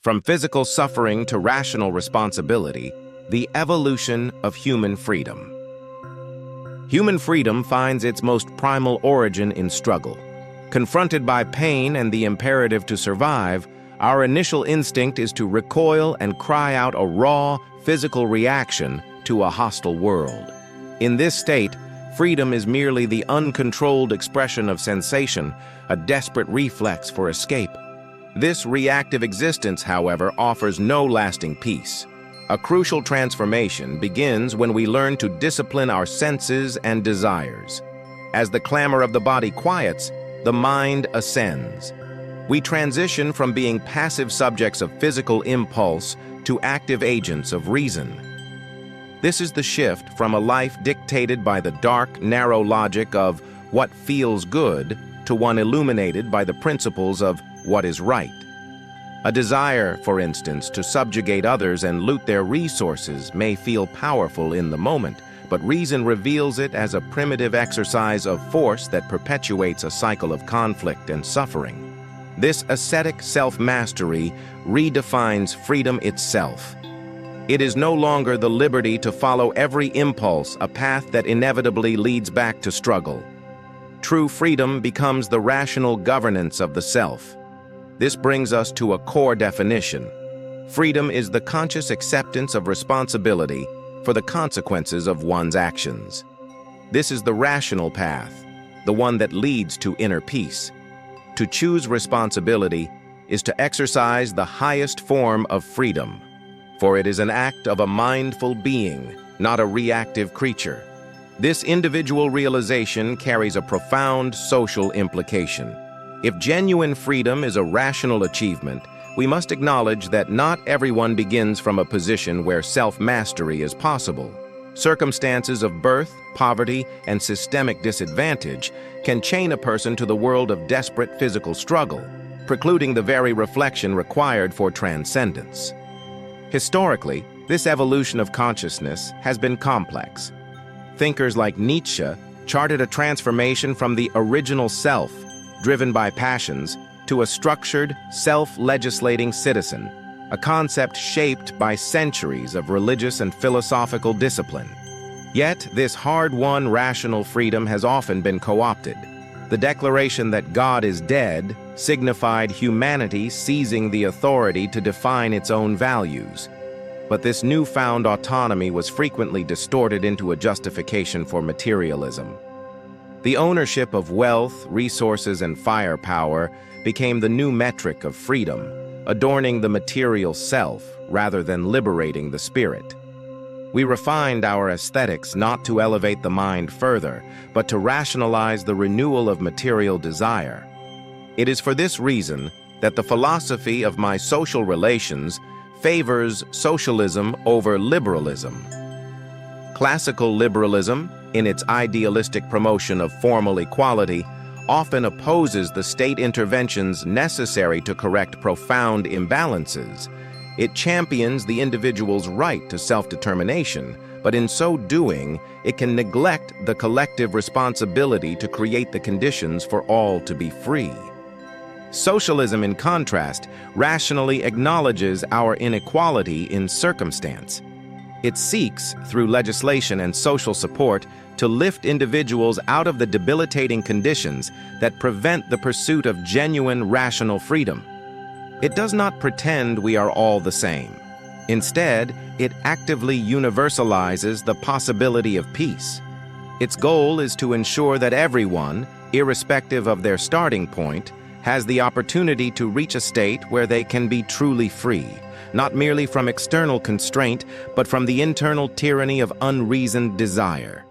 From physical suffering to rational responsibility, the evolution of human freedom. Human freedom finds its most primal origin in struggle. Confronted by pain and the imperative to survive, our initial instinct is to recoil and cry out a raw, physical reaction to a hostile world. In this state, freedom is merely the uncontrolled expression of sensation, a desperate reflex for escape. This reactive existence, however, offers no lasting peace. A crucial transformation begins when we learn to discipline our senses and desires. As the clamor of the body quiets, the mind ascends. We transition from being passive subjects of physical impulse to active agents of reason. This is the shift from a life dictated by the dark, narrow logic of what feels good to one illuminated by the principles of what is right. A desire, for instance, to subjugate others and loot their resources may feel powerful in the moment, but reason reveals it as a primitive exercise of force that perpetuates a cycle of conflict and suffering. This ascetic self-mastery redefines freedom itself. It is no longer the liberty to follow every impulse, a path that inevitably leads back to struggle. True freedom becomes the rational governance of the self. This brings us to a core definition. Freedom is the conscious acceptance of responsibility for the consequences of one's actions. This is the rational path, the one that leads to inner peace. To choose responsibility is to exercise the highest form of freedom, for it is an act of a mindful being, not a reactive creature. This individual realization carries a profound social implication. If genuine freedom is a rational achievement, we must acknowledge that not everyone begins from a position where self-mastery is possible. Circumstances of birth, poverty, and systemic disadvantage can chain a person to the world of desperate physical struggle, precluding the very reflection required for transcendence. Historically, this evolution of consciousness has been complex. Thinkers like Nietzsche charted a transformation from the original self, driven by passions, to a structured, self-legislating citizen, a concept shaped by centuries of religious and philosophical discipline. Yet, this hard-won rational freedom has often been co-opted. The declaration that God is dead signified humanity seizing the authority to define its own values. But this newfound autonomy was frequently distorted into a justification for materialism. The ownership of wealth, resources, and firepower became the new metric of freedom, adorning the material self rather than liberating the spirit. We refined our aesthetics not to elevate the mind further, but to rationalize the renewal of material desire. It is for this reason that the philosophy of my social relations favors socialism over liberalism. Classical liberalism, in its idealistic promotion of formal equality, often opposes the state interventions necessary to correct profound imbalances. It champions the individual's right to self-determination, but in so doing, it can neglect the collective responsibility to create the conditions for all to be free. Socialism, in contrast, rationally acknowledges our inequality in circumstance. It seeks, through legislation and social support, to lift individuals out of the debilitating conditions that prevent the pursuit of genuine rational freedom. It does not pretend we are all the same. Instead, it actively universalizes the possibility of peace. Its goal is to ensure that everyone, irrespective of their starting point, has the opportunity to reach a state where they can be truly free, not merely from external constraint, but from the internal tyranny of unreasoned desire.